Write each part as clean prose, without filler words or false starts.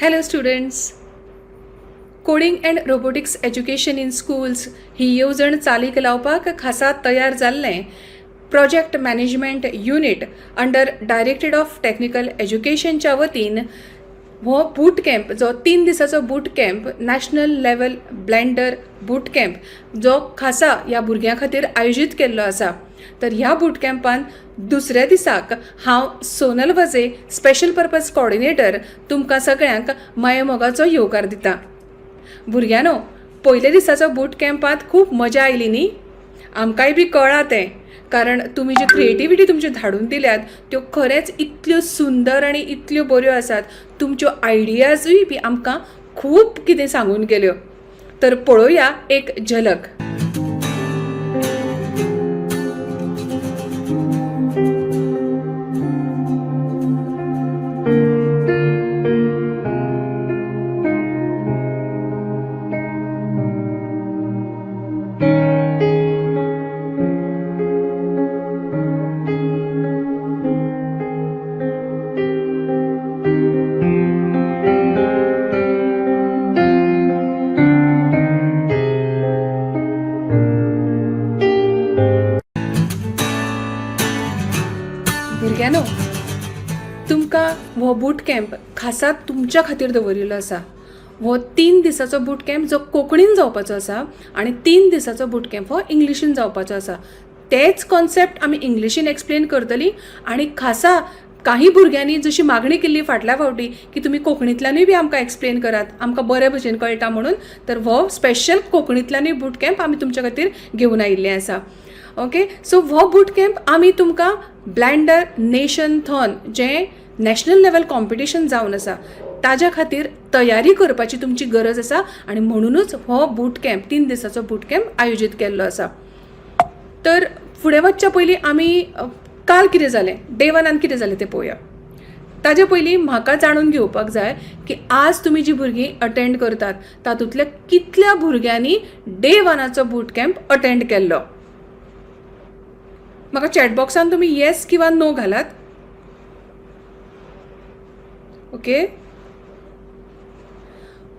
Hello students. Coding and robotics education in schools ही येवजण चालीक लावपाक खासा तयार जाल्लें project management unit under directed of technical एज्युकेशनच्या वतीन हो बूट कॅम्प जो 3 दिसाचो boot camp national level blender boot camp जो खासा ह्या भुरग्यां खातीर आयोजीत केल्लो आसा. तर ह्या बूट कॅम्पान दुसऱ्या दिसाक हांव सोनल वजे स्पेशल पर्पज कोऑर्डिनेटर तुमकां सगळ्यांक मायेमोगाचो येवकार दिता. भुरग्यांनो, पयल्या दिसाचो बूट कॅम्पात खूब मजा आयली न्ही. आमकांय बी कळ्ळां तें, कारण तुमी जी क्रिएटिविटी तुमच्यो धाडून दिल्यात त्यो खरेंच इतल्यो सुंदर आनी इतल्यो बऱ्यो आसात. तुमच्यो आयडियाजूय बी आमकां खूब कितें सांगून गेल्यो. तर पळोवया एक झलक. भुरग्यांनो, तुमकां हो बूट कॅम्प खासा तुमच्या खातीर दवरिल्लो आसा. हो 3 दिसाचो बूट कॅम्प जो कोंकणीन जावपाचो आसा आनी 3 दिसाचो बूट कॅम्प हो इंग्लिशीन जावपाचो आसा. तेच कॉन्सेप्ट आमी इंग्लिशीन एक्सप्लेन करतली आनी खासा काही भुरग्यांनी जशी मागणी केल्ली फाटल्या फावटी की तुमी कोंकणींतल्यानूय बी आमकां एक्सप्लेन करात, आमकां बरे भशेन कळटा म्हणून. तर हो स्पेशल कोंकणींतल्यानूय बूट कॅम्प आमी तुमच्या खातीर घेवन आयिल्ले आसा. ओके, सो हो बूट कॅम्प आमी तुमकां ब्लेंडर नेशनथॉन जें नॅशनल लेवल कॉम्पिटिशन जावन आसा ताज्या खातीर तयारी करपाची तुमची गरज आसा आनी म्हणूनच हो बूट कॅम्प 3 दिसाचो बूट कॅम्प आयोजीत केल्लो आसा. तर फुडें वचच्या पयलीं आमी काल कितें जालें, डे 1 कितें जालें तें पळोवया. ताजे पयलीं म्हाका जाणून घेवपाक जाय की आज तुमी जी भुरगीं अटेंड करतात तातूंतल्या कितल्या भुरग्यांनी डे 1चो बूट कॅम्प अटेंड केल्लो. म्हाका चॅट बॉक्सान तुमी येस किंवा नो घालात. ओके,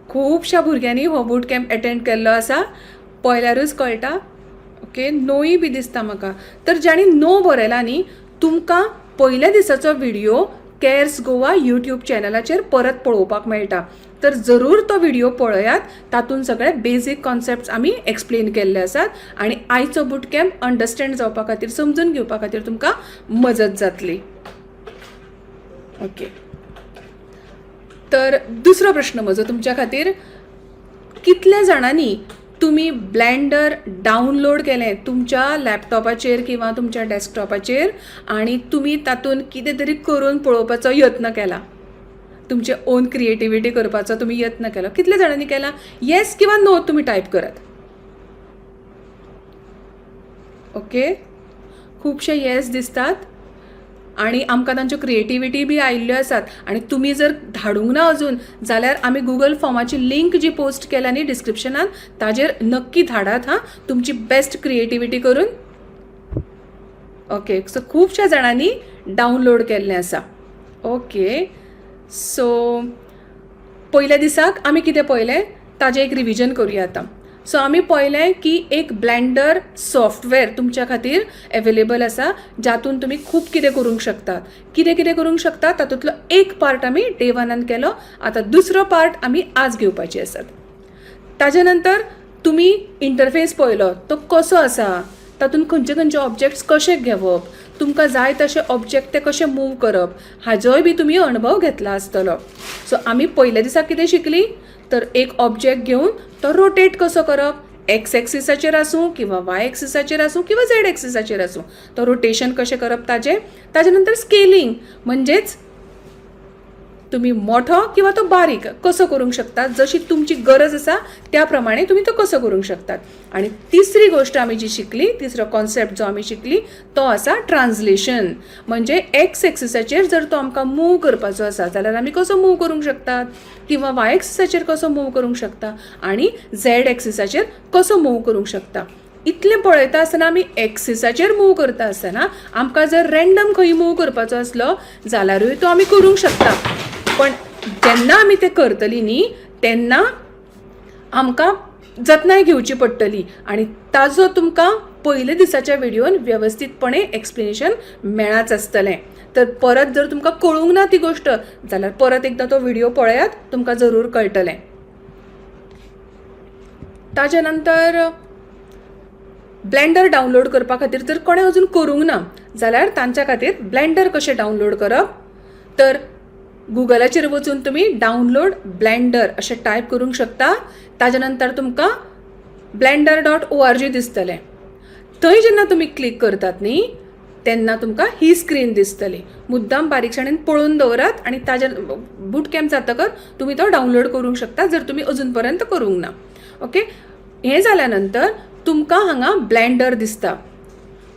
खुबश्या भुरग्यांनी हो बूट कॅम्प अटेंड केल्लो आसा, पळयल्यारूच कळटा. ओके, नोय बी दिसता म्हाका. तर ज्यांनी नो बरयला न्ही, तुमकां पयल्या दिसाचो व्हिडिओ केअर्स गोवा यूट्यूब चॅनलाचेर परत पळोवपाक मेळटा. तर जरूर तो व्हिडिओ पळयात. तातूंत सगळे बेसीक कॉन्सेप्ट्स आमी एक्सप्लेन केल्ले आसात आनी आयचो बूट कॅम्प अंडरस्टँड जावपा खातीर, समजून घेवपा खातीर तुमकां मजत जातली. ओके, तर दुसरो प्रश्न म्हजो तुमच्या खातीर, कितल्या जाणांनी तुमी ब्लेंडर डावनलोड केलें तुमच्या लॅपटॉपाचेर किंवा तुमच्या डॅस्कटॉपाचेर आनी तुमी तातूंत कितें तरी करून पळोवपाचो यत्न केला, तुमचे ओन क्रिएटिविटी करपाचो तुमी यत्न केलो? कितल्या जाणांनी केला? येस किंवा नो तुमी टायप करात. ओके, खुबशे येस दिसतात आणि आमकां तांच्यो क्रिएटिविटी बी आयिल्ल्यो आसात. आणि तुमी जर धाडूंक ना अजून जाल्यार आमी गुगल फॉर्माची लिंक जी पोस्ट केल्या न्ही डिस्क्रिप्शनान ताजेर नक्की धाडात हां, तुमची बेस्ट क्रिएटिविटी करून. ओके, सो खुबश्या जाणांनी डावनलोड केल्लें आसा. ओके, सो पयल्या दिसाक आमी कितें पळयलें ताजें एक रिविजन करुया आतां. सो आमी पळयलें की एक ब्लेंडर सॉफ्टवेअर तुमच्या खातीर अवेलेबल आसा, जातून तुमी खूब कितें करूंक शकतात. कितें कितें करूंक शकतात तातूंतलो एक पार्ट आमी डे 1 केलो. आतां दुसरो पार्ट आमी आज घेवपाचे आसात. ताजे नंतर तुमी इंटरफेस पळयलो तो कसो आसा, तातूंत खंयचे खंयचे ऑब्जेक्ट्स कशे घेवप, तुमकां जाय तशे ऑब्जेक्ट ते कशे मूव करप हाजोय बी तुमी अणभव घेतला आसतलो. सो आमी पयल्या दिसा कितें शिकली तर एक ऑब्जेक्ट घेवन तो रोटेट कसो करप, एक्स एक्सिसाचेर आसूं किंवा वाय एक्सिसाचेर आसूं किंवा झेड एक्सिसाचेर आसूं, तो रोटेशन कशें करप ताजे नंतर स्केलिंग म्हणजेच तुमी मोठो किंवा तो बारीक कसो करूंक शकतात, जशी तुमची गरज आसा त्या प्रमाणे तुमी तो कसो करूंक शकतात. आणि तिसरी गोष्ट आमी जी शिकली, तिसरो कॉन्सेप्ट जो आमी शिकली तो आसा ट्रान्सलेशन. म्हणजे एक्स एक्सिसाचेर जर तो आमकां मूव करपाचो आसा जाल्यार आमी कसो मूव करूंक शकतात, किंवा वाय एक्सिसाचेर कसो मूव करूंक शकता आणि झेड एक्सिसाचेर कसो मूव करूंक शकता. इतलें पळयता आसतना आमी एक्सिसाचेर मूव करता आसतना आमकां जर रँडम खंय मूव करपाचो आसलो जाल्यारूय तो आमी करूंक शकता. पण जेन्ना आमी तें करतली न्ही तेन्ना आमकां जतनाय घेवची पडटली आणि ताजो तुमकां पयल्या दिसाच्या व्हिडिओन व्यवस्थितपणे एक्सप्लेनेशन मेळाच आसतलें. तर परत जर तुमकां कळूंक ना ती गोष्ट जाल्यार परत एकदां तो व्हिडिओ पळयात, तुमकां जरूर कळटलें. ताजे नंतर ब्लेंडर डावनलोड करपा खातीर जर कोणें अजून करूंक ना जाल्यार तांच्या खातीर ब्लेंडर कशें डावनलोड करप, तर गुगलाचेर वचून तुमी डावनलोड ब्लेंडर अशें टायप करूंक शकता. ताजे नंतर तुमकां blender.org दिसतलें. थंय जेन्ना तुमी क्लिक करतात न्ही तेन्ना तुमकां ही स्क्रीन दिसतली. मुद्दाम बारीकसाणेन पळोवन दवरात आणि ताजे बूटकॅम्प जातकर तुमी तो डावनलोड करूंक शकता जर तुमी अजून पर्यंत करूंक ना. ओके, हें जाल्या नंतर तुमकां हांगा ब्लेंडर दिसता.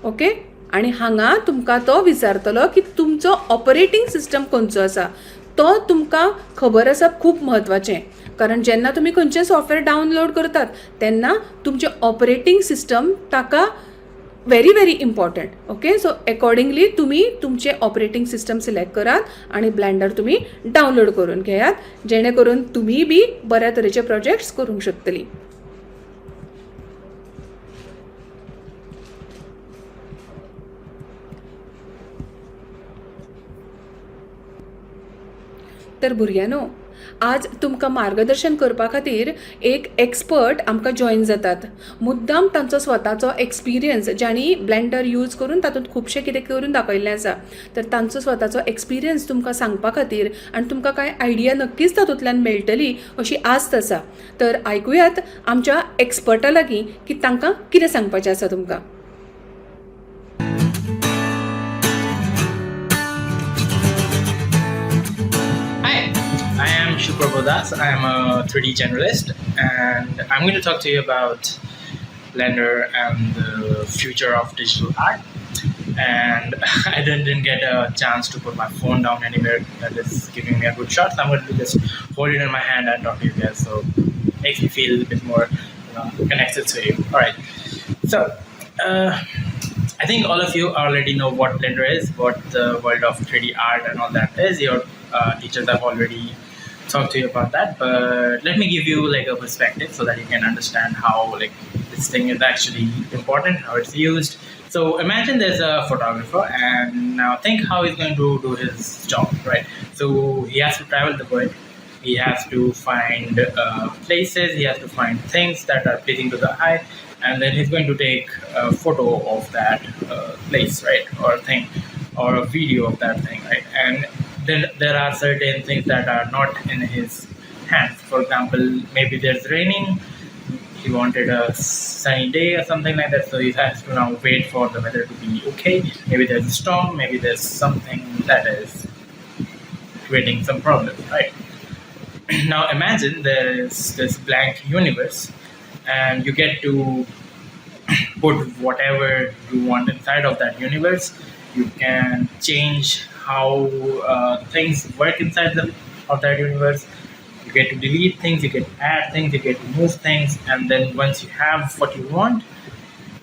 ओके, आणि हांगा तुमकां तो विचारतलो की तुमचो ऑपरेटिंग सिस्टम खंयचो आसा. तो तुमकां खबर आसप खूब म्हत्वाचें, कारण जेन्ना तुमी खंयचें सॉफ्टवेअर डावनलोड करतात तेन्ना तुमचें ऑपरेटिंग सिस्टम ताका very very important. Okay, so accordingly तुमी तुमचें ऑपरेटिंग सिस्टम सिलेक्ट करात आणि ब्लेंडर तुमी डावनलोड करून घेयात जेणे करून तुमी बी बऱ्या तरेचे प्रोजेक्ट्स करूंक शकतली. तर भुरग्यांनो, आज तुमकां मार्गदर्शन करपा खातीर एक एक्सपर्ट आमकां जॉइन जातात. मुद्दाम तांचो स्वताचो एक्सपिरियन्स, ज्यांनी ब्लेंडर यूज करून तातूंत खुबशें कितें करून दाखयल्लें आसा, तर तांचो स्वताचो एक्सपिरियन्स तुमकां सांगपा खातीर आनी तुमकां कांय आयडिया नक्कीच तातूंतल्यान मेळटली अशी आस्त आसा. तर आयकुयात आमच्या एक्सपर्टा लागीं की तांकां कितें सांगपाचें आसा तुमकां. I am Shubhra Das. I am a 3D generalist, and I'm going to talk to you about Blender and the future of digital art. And I didn't get a chance to put my phone down anywhere that is giving me a good shot, so I'm going to just hold it in my hand and talk to you guys, so it makes me feel a bit more connected to you. All right. So I think all of you already know what Blender is, what the world of 3D art and all that is. Your teachers have already talked to you about that, but let me give you like a perspective so that you can understand how like this thing is actually important, how it's used. So imagine there's a photographer, and now think how he's going to do his job, right? So he has to travel the world, he has to find places, he has to find things that are pleasing to the eye, and then he's going to take a photo of that place, right, or thing, or a video of that thing, right? And then there are certain things that are not in his hands. For example, maybe there's raining, he wanted a sunny day or something like that, so he has to now wait for the weather to be okay. Maybe there's a storm, maybe there's something that is creating some problems, right? Now imagine there's this blank universe and you get to put whatever you want inside of that universe. You can change how things work inside of that universe. You get to delete things, you get to add things, you get to move things, and then once you have what you want,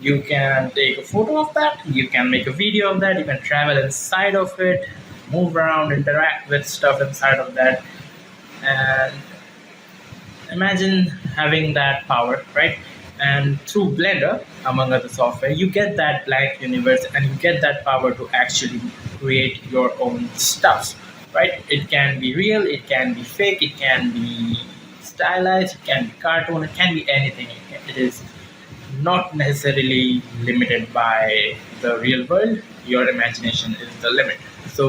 you can take a photo of that, you can make a video of that, you can travel inside of it, move around, interact with stuff inside of that. And imagine having that power, right? And through Blender, among other software, you get that blank universe and you get that power to actually create your own stuff, right? It can be real, it can be fake, it can be stylized, it can be cartoon, it can be anything. It is not necessarily limited by the real world. Your imagination is the limit. So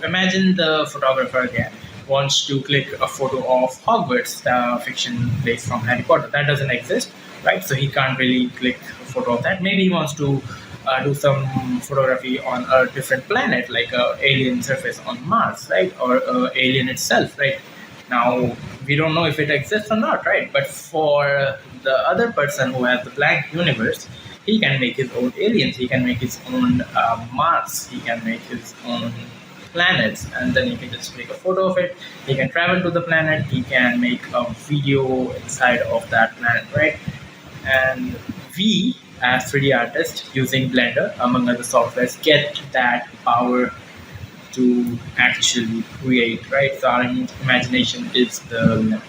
imagine the photographer again wants to click a photo of Hogwarts, the fiction place from Harry Potter. That doesn't exist, right? So he can't really click a photo of that. Maybe he wants to do some photography on a different planet, like a alien surface on Mars, right? Or alien itself, right? Now, we don't know if it exists or not, right? But for the other person who has the blank universe, he can make his own aliens, he can make his own Mars, he can make his own planets, and then he can just take a photo of it. He can travel to the planet, he can make a video inside of that planet, right? And we, as 3D artists, using Blender, among other softwares, get that power to actually create, right? So our imagination is the limit,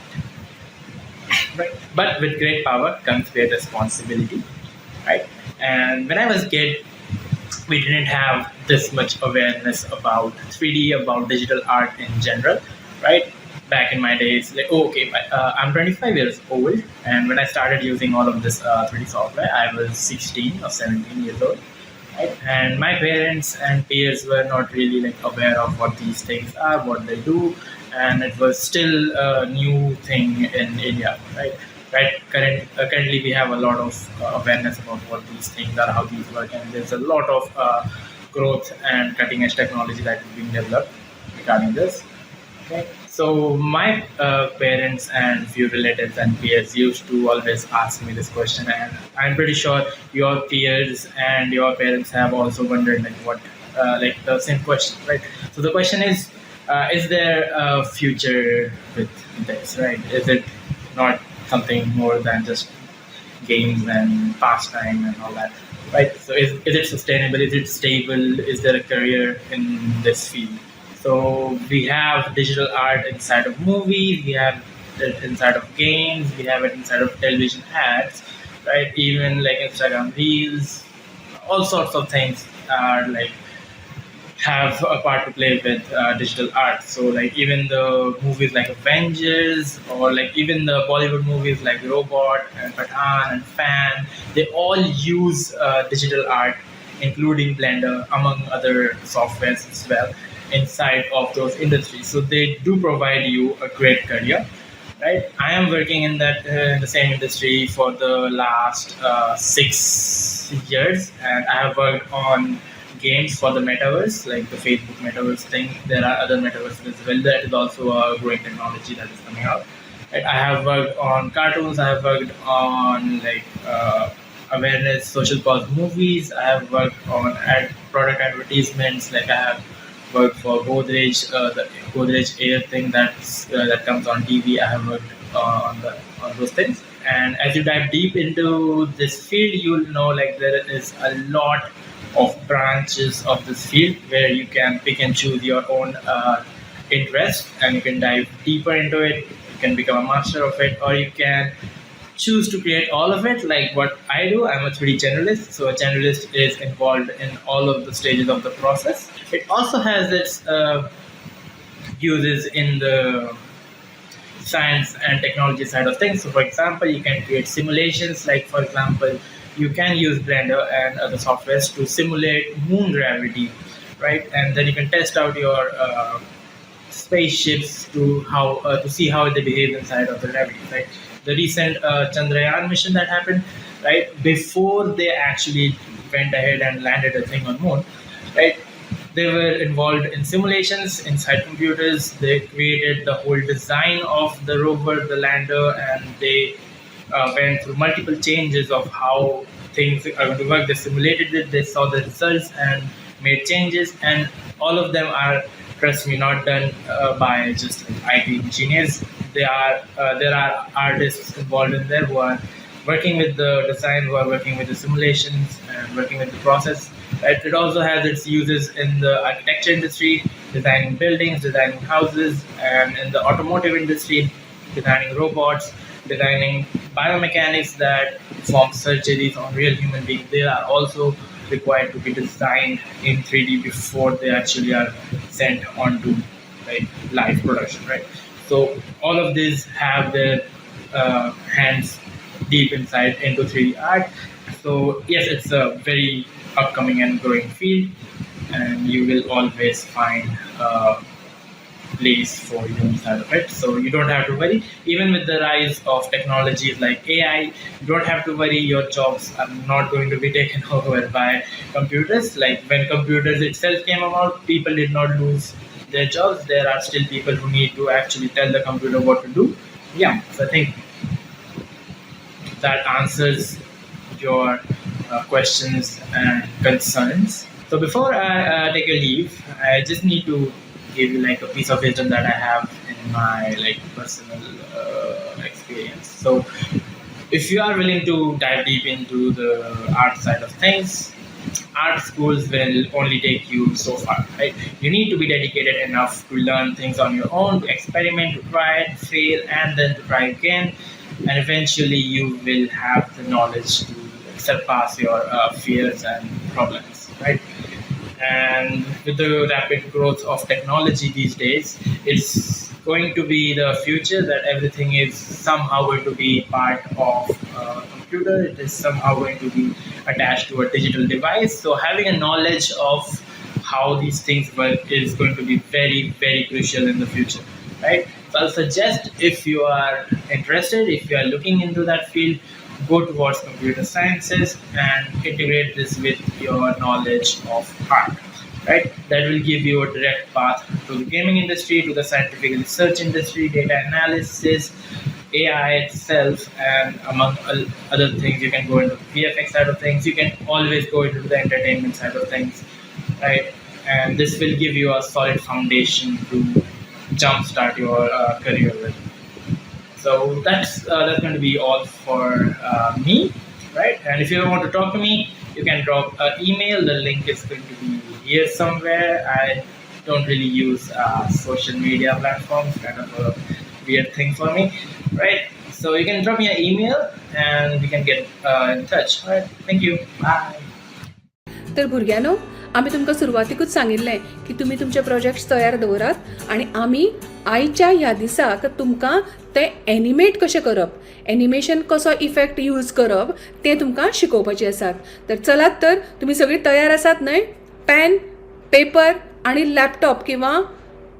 right? But with great power comes great responsibility, right? And when I was a kid, we didn't have this much awareness about 3D, about digital art in general, right? Back in my days, like, I'm 25 years old, and when I started using all of this 3D software, I was 16 or 17 years old, right? And my parents and peers were not really like aware of what these things are, what they do, and it was still a new thing in India, right? Right. Currently, we have a lot of awareness about what these things are, how these work, and there's a lot of growth and cutting edge technology that is being developed regarding this. Okay. So my parents and few relatives and peers used to always ask me this question, and I'm pretty sure your peers and your parents have also wondered like the same question, right? So the question is there a future with this, right? Is it not something more than just games and pastime and all that, right? So is it sustainable? Is it stable? Is there a career in this field? So we have digital art inside of movies, we have it inside of games, we have it inside of television ads, right? Even like Instagram reels, all sorts of things are like have a part to play with digital art. So like even the movies like Avengers, or like even the Bollywood movies like Robot and Pathan and Fan, they all use digital art, including Blender, among other softwares as well, inside of those industries. So they do provide you a great career, right? I am working in that in the same industry for the last 6 years, and I have worked on games for the metaverse, like the Facebook metaverse thing. There are other metaverses as well. That is also a growing technology that is coming out. Right? I have worked on cartoons. I have worked on like awareness, social cause movies. I have worked on product advertisements. Like I have worked for Godrej, the Godrej Air thing that comes on TV. I have worked on those things. And as you dive deep into this field, you'll know like there is a lot of branches of this field where you can pick and choose your own interest, and you can dive deeper into it. You can become a master of it, or you can choose to create all of it, like what I do. I'm a 3D generalist, so a generalist is involved in all of the stages of the process. It also has its uses in the science and technology side of things. So for example, you can create simulations, like for example, you can use Blender and other softwares to simulate moon gravity, right? And then you can test out your spaceships to see how they behave inside of the gravity, right? The recent Chandrayaan mission that happened, right? Before they actually went ahead and landed a thing on moon, right? They were involved in simulations inside computers. They created the whole design of the rover, the lander, and they went through multiple changes of how things are going to work. They simulated it, they saw the results and made changes, and all of them are, trust me, not done by just like IT engineers. There are artists involved in there who are working with the design, who are working with the simulations and working with the process. Right? It also has its uses in the architecture industry, designing buildings, designing houses, and in the automotive industry, designing robots, designing biomechanics that perform surgeries on real human beings. They are also required to be designed in 3D before they actually are sent onto like live production, right? So all of these have their hands deep inside into 3D art. So yes, it's a very upcoming and growing field, and you will always find place for you inside of it. So you don't have to worry. Even with the rise of technologies like AI, you don't have to worry. Your jobs are not going to be taken over by computers. Like when computers itself came about, people did not lose their jobs. There are still people who need to actually tell the computer what to do. Yeah, so I think that answers your questions and concerns. So before I take a leave, I just need to give you like a piece of wisdom that I have in my like personal experience. So if you are willing to dive deep into the art side of things, art schools will only take you so far, right? You need to be dedicated enough to learn things on your own, to experiment, to try it, fail, and then to try again. And eventually, you will have the knowledge to surpass your fears and problems, right? And with the rapid growth of technology these days, it's going to be the future that everything is somehow going to be part of a computer. It is somehow going to be attached to a digital device. So having a knowledge of how these things work is going to be very, very crucial in the future, right? So I'll suggest, if you are interested, if you are looking into that field, go towards computer sciences and integrate this with your knowledge of art, right? That will give you a direct path to the gaming industry, to the scientific research industry, data analysis, AI itself, and among other things. You can go into the VFX side of things. You can always go into the entertainment side of things, right? And this will give you a solid foundation to jumpstart your career with. So that's going to be all for me, right? And if you want to talk to me, you can drop an email. The link is going to be here somewhere. I don't really use social media platforms, kind of a weird thing for me, right? So you can drop me an email and we can get in touch. All right, thank you. Bye. तर भुरग्यानो, आम्ही तुमकां सुरवातीकूच सांगिल्लें की तुमी तुमचे projects तयार दवरात आनी आमी आयच्या ह्या दिसाक तुमकां ते एनिमेट कशें करप, एनिमेशन कसो इफेक्ट यूज करप तें तुमकां शिकोवपाचें आसात. तर चलात, तर तुमी सगळीं तयार आसात न्हय? पेन, पेपर आनी लॅपटॉप किंवा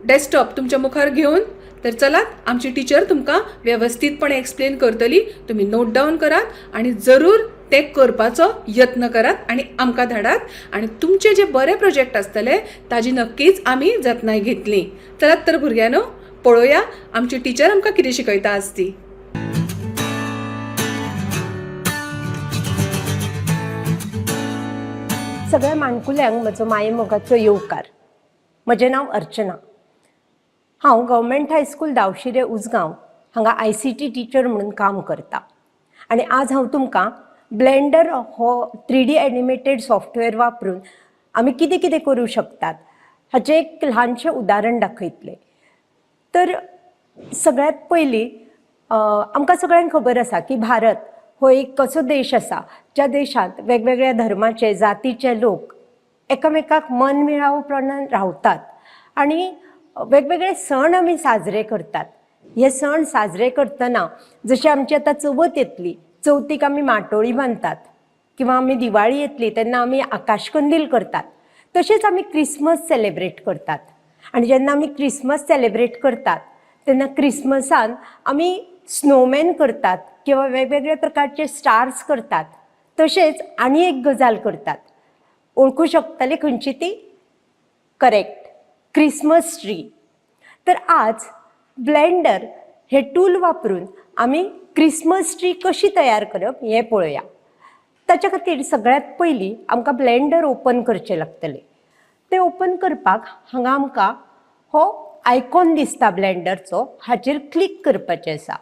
डेस्कटॉप तुमच्या मुखार घेवन तर चलात, आमची टीचर तुमकां वेवस्थीतपणे एक्सप्लेन करतली. तुमी नोट डावन करात आनी जरूर ते करपाचो यत्न करात आनी आमकां धाडात. आनी तुमचे जे बरे प्रोजेक्ट आसतले ताजी नक्कीच आमी जतनाय घेतली. चलात तर भुरग्यानो, पळोवया आमची टीचर आमकां कितें शिकयता आज ती. सगळ्या माणकुल्यांक म्हजो माये मोगाचो येवकार. म्हजें नांव अर्चना. हांव गव्हर्मेंट हायस्कूल दावशिरे उसगांव हांगा ICT टीचर म्हणून काम करता. आनी आज हांव तुमकां ब्लेंडर हो 3D एनिमेटेड सॉफ्टवेअर वापरून आमी कितें कितें करूं शकतात हाचें एक ल्हानशें उदाहरण दाखयतलें. तर सगळ्यात पयलीं आमकां सगळ्यांक खबर आसा की भारत हो एक कसो देश आसा ज्या देशांत वेगवेगळ्या धर्माचे, जातीचे लोक एकामेकाक मनमेळावपणान रावतात आनी वेगवेगळे सण आमी साजरे करतात. हे सण साजरे करतना जशी आमची आतां चवथ येतली, चवथीक आमी माटोळी बांदतात, किंवा आमी दिवाळी येतली तेन्ना आमी आकाशकंदील करतात. तशेंच आमी क्रिसमस सेलेब्रेट करतात. आनी जेन्ना आमी क्रिसमस सेलेब्रेट करतात तेन्ना क्रिसमसान आमी स्नोमॅन करतात किंवा वेगवेगळे प्रकारचे स्टार्स करतात. तशेंच आनी एक गजाल करतात, ओळखू शकतले खंयची ती? Correct, Christmas tree. तर आज ब्लेंडर हे टूल वापरून आमी क्रिसमस ट्री कशी तयार करप हें पळोवया. ताच्या खातीर सगळ्यात पयलीं आमकां ब्लेंडर ओपन करचें लागतलें. तें ओपन करपाक हांगा आमकां हो आयकॉन दिसता ब्लेंडरचो, हाचेर क्लिक करपाचें आसा.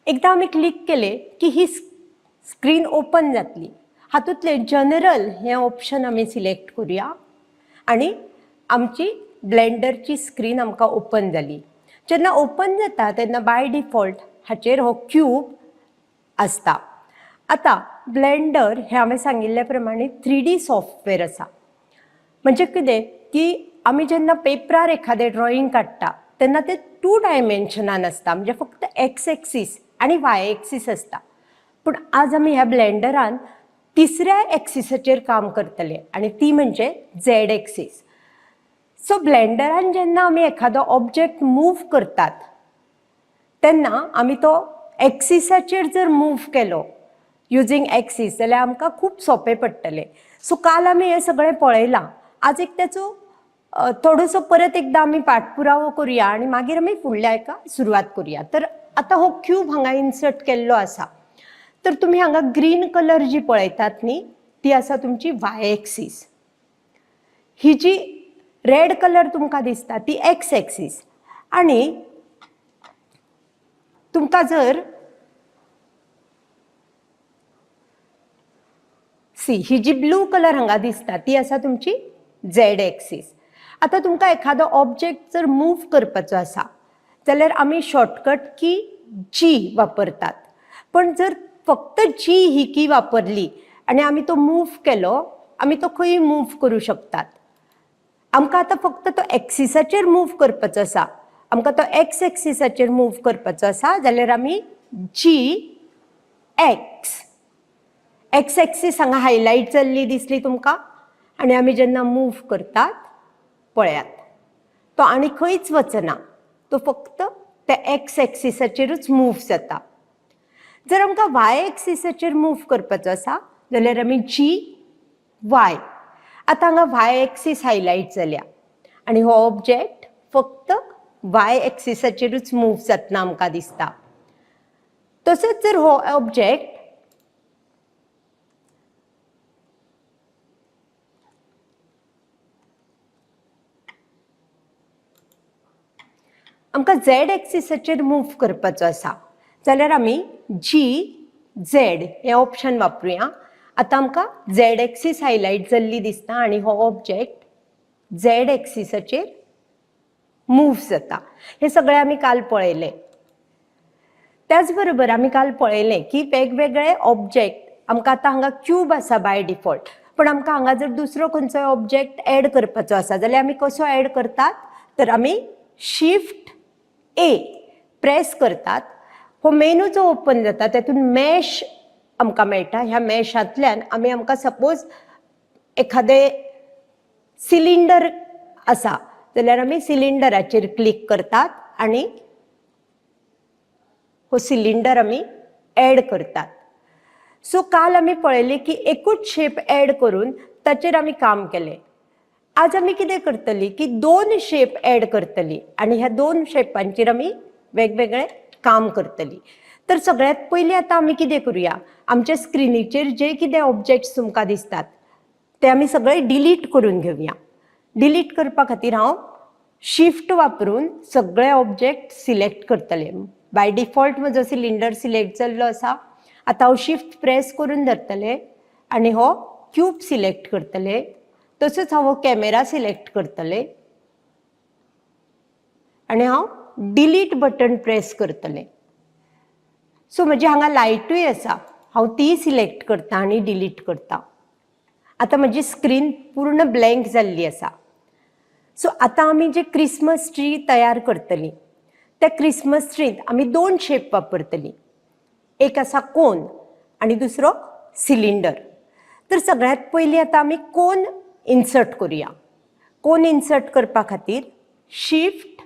एकदां आमी क्लिक केलें की ही स्क्रीन ओपन जातली. हातूंतलें जनरल हें ऑप्शन आमी सिलेक्ट करुया आनी आमची ब्लेंडरची स्क्रीन आमकां ओपन जाली. जेन्ना ओपन जाता तेन्ना बाय डिफॉल्ट हाचेर हो क्यूब आसता. आतां ब्लेंडर हें हांवें सांगिल्ले प्रमाणे 3D सॉफ्टवेअर आसा. म्हणजे कितें की आमी जेन्ना पेपरार एखादें ड्रॉइंग काडटा तेन्ना तें 2 डायमेन्शनान आसता, म्हणजे फक्त एक्स एक्सीस आनी वाय एक्सीस आसता. पूण आज आमी ह्या ब्लेंडरान 3ऱ्या एक्सिसाचेर काम करतले आनी ती म्हणजे झेड एक्सीस. सो ब्लेंडरान जेन्ना आमी एखादो ऑब्जेक्ट मूव करतात तेन्ना आमी तो एक्सिसाचेर जर मूव केलो युजींग एक्सीस जाल्यार आमकां खूब सोंपें पडटलें. सो काल आमी हें सगळें पळयलां. आज एक त्याचो थोडोसो परत एकदां आमी पाठपुरावो करुया आनी मागीर आमी फुडल्या हेका सुरवात करुया. तर आतां हो क्यूब हांगा इन्सर्ट केल्लो आसा. तर तुमी हांगा ग्रीन कलर जी पळयतात न्ही ती आसा तुमची वाय एक्सीस. ही जी रेड कलर तुमकां दिसता ती एक्स एक्सीस. आनी तुमकां जर ही जी ब्लू कलर हांगा दिसता ती आसा तुमची झेड एक्सीस. आतां तुमकां एखादो ऑब्जेक्ट जर मूव करपाचो आसा जाल्यार आमी शॉर्टकट की जी वापरतात. पण जर फक्त जी ही की वापरली आनी आमी तो मूव केलो, आमी तो खंय मूव करूं शकतात. आमकां आतां फक्त तो एक्सिसाचेर मूव करपाचो आसा, आमकां तो एक्स एक्सिसाचेर मूव करपाचो आसा जाल्यार आमी जी एक्स एक्सीस हांगा हायलायट जाल्ली दिसली तुमकां आनी आमी जेन्ना मूव करतात पळयात तो आनी खंयच वचना, तो फक्त त्या एक्स एक्सिसाचेरूच मूव जाता. जर आमकां वाय एक्सिसाचेर मूव करपाचो आसा जाल्यार आमी जी वाय. आतां हांगा वाय एक्सीस हायलायट जाल्या आनी हो ऑब्जेक्ट फक्त वाय एक्सिसाचेरूच मूव जातना आमकां दिसता. तसोच जर हो ऑब्जेक्ट आमकां झेड एक्सिसाचेर मूव करपाचो आसा जाल्यार आमी जी झेड हे ऑप्शन वापरुया. आतां आमकां झेड एक्सीस हायलायट जाल्ली दिसता आनी हो ऑब्जेक्ट झेड एक्सिसाचेर मूव जाता. हे सगळें आमी काल पळयलें. त्याच बरोबर आमी काल पळयलें की वेगवेगळे ऑब्जेक्ट आमकां आतां हांगा क्यूब आसा बाय डिफॉल्ट, पण आमकां हांगा जर दुसरो खंयचोय ऑब्जेक्ट एड करपाचो आसा जाल्यार आमी कसो एड करतात, तर आमी शिफ्ट ए प्रेस करतात. हो मेनू जो ओपन जाता तातूंत मॅश आमकां मेळटा. ह्या मॅशांतल्यान आमकां सपोज एखादे सिलिंडर आसा जाल्यार आमी सिलिंडराचेर क्लिक करतात आनी हो सिलिंडर आमी एड करतात. सो काल आमी पळयलें की एकूच शेप एड करून ताचेर आमी काम केलें. आज आमी कितें करतली की 2 शेप एड करतली आनी ह्या 2 शेपांचेर आमी वेगवेगळे काम करतली. तर सगळ्यात पयलीं आतां आमी कितें करुया, आमच्या स्क्रिनीचेर जे कितें ऑब्जेक्ट्स तुमकां दिसतात ते आमी सगळे डिलीट करून घेवया. डिलीट करपा खातीर हांव शिफ्ट वापरून सगळे ऑब्जेक्ट सिलेक्ट करतले. बाय डिफॉल्ट म्हजो सिलिंडर सिलेक्ट जाल्लो आसा. आतां हांव शिफ्ट प्रेस करून धरतले आनी हो क्यूब सिलेक्ट करतले. तसोच हांव हो कॅमेरा सिलेक्ट करतले आनी हांव डिलीट बटन प्रेस करतले. सो म्हजी हांगा लायटूय आसा, हांव ती सिलेक्ट करता आनी डिलीट करता. आतां म्हजी स्क्रीन पूर्ण ब्लँक जाल्ली आसा. सो आतां आमी जे क्रिसमस ट्री तयार करतली त्या क्रिसमस ट्रींत आमी 2 शेप वापरतली. एक आसा कोन आनी दुसरो सिलिंडर. तर सगळ्यात पयलीं आतां आमी कोन इन्सर्ट करुया. कोन इन्सर्ट करपा खातीर शिफ्ट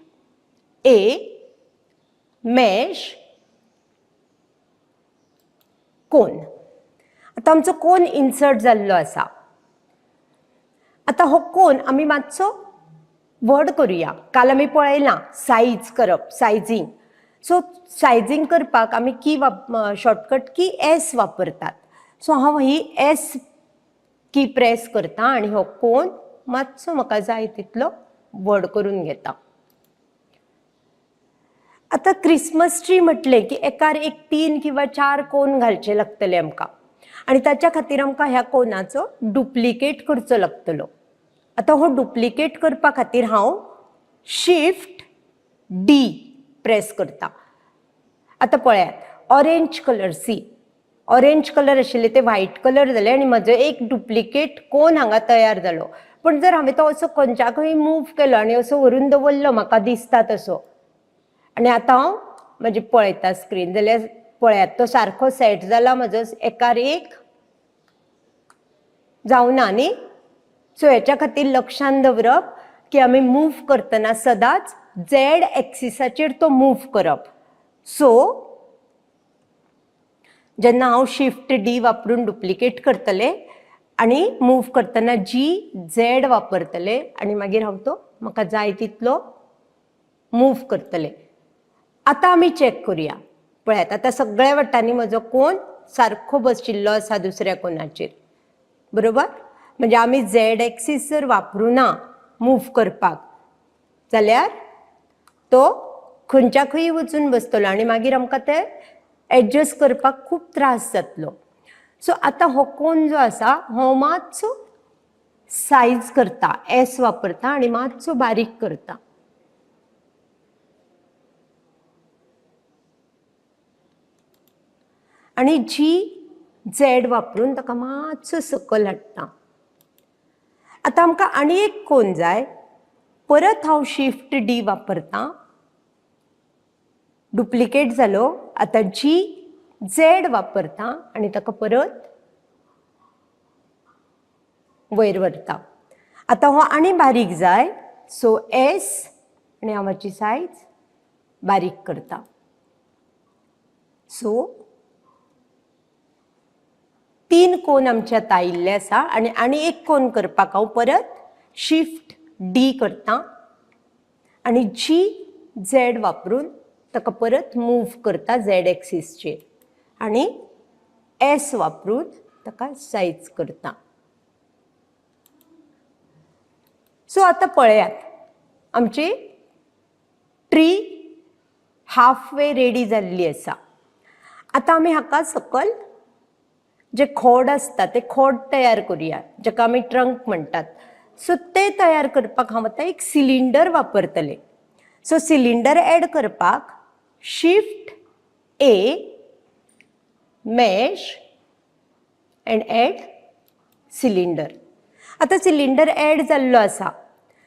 ए मॅश कोन. आतां आमचो कोन इन्सर्ट जाल्लो आसा. आतां हो कोन आमी मातसो व्हड करुया. काल आमी पळयलां सायज करप, सायझींग. सो सायझींग करपाक आमी की शॉर्टकट की एस वापरतात. सो हांव ही एस की प्रेस करता आनी हो कोन मातसो म्हाका जाय तितलो व्हड करून घेता. आता क्रिसमस ट्री म्हटलें की एकार एक 3 किंवा 4 कोन घालचे लागतले आमकां आनी ताच्या खातीर आमकां ह्या कोनाचो डुप्लिकेट करचो लागतलो. आता हो डुप्लिकेट करपा खातीर हांव शिफ्ट डी प्रेस करता. आता पळयात ऑरेंज कलर ऑरेंज कलर आशिल्ले ते व्हाईट कलर जाले आनी म्हजो एक डुप्लिकेट कोन हांगा तयार जालो. पण जर हांवें तो असो खंयच्याकय मूव केलो आनी असो व्हरून दवरलो म्हाका दिसता तसो आनी आतां हांव म्हणजे पळयता स्क्रीन जाल्यार पळयात तो सारको सेट जाला म्हजो एकार एक जावना न्ही. सो हेच्या खातीर लक्षांत दवरप की आमी मूव करतना सदांच झेड एक्सिसाचेर तो मूव करप. सो जेन्ना हांव शिफ्ट डी वापरून डुप्लिकेट करतले आनी मूव करतना जी झेड वापरतले आनी मागीर हांव तो म्हाका जाय तितलो मूव करतले. आतां आमी चॅक करुया. पळयात आतां सगळ्या वटांनी म्हजो कोन सारको बशिल्लो आसा दुसऱ्या कोनाचेर, बरोबर. म्हणजे आमी झेड एक्सीस जर वापरुना मूव करपाक जाल्यार तो खंयच्या खंय वचून बसतलो आनी मागीर आमकां ते एडजस्ट करपाक खूब त्रास जातलो. सो आतां हो कोन जो आसा हो मातसो सायज करता, एस वापरता आनी मातसो बारीक करता. आनी जी झेड वापरून ताका मातसो सकयल हाडटा. आतां आमकां आनी एक कोन जाय. परत हांव शिफ्ट डी वापरता. डुप्लिकेट जालो. आतां जी झेड वापरता आनी ताका परत वयर व्हरता. आतां हो आनी बारीक जाय. सो एस आनी हांव हाची सायज बारीक करता. सो 3 कोन आमचे आतां आयिल्ले आसा आनी एक कोन करपाक हांव परत शिफ्ट डी करता आनी जी झेड वापरून ताका परत मूव करता झेड एक्सिसचेर आनी एस वापरून ताका सायज करता. सो आतां पळयात आमची ट्री हाफ वे रेडी जाल्ली आसा. आतां आमी हाका सकयल जे खोड आसता ते खोड तयार करुया, जाका आमी ट्रंक म्हणटात. सो ते तयार करपाक हांव आतां एक सिलिंडर वापरतले. सो सिलिंडर एड करपाक शिफ्ट ए, मेश एंड एड सिलिंडर. आतां सिलिंडर एड जाल्लो आसा.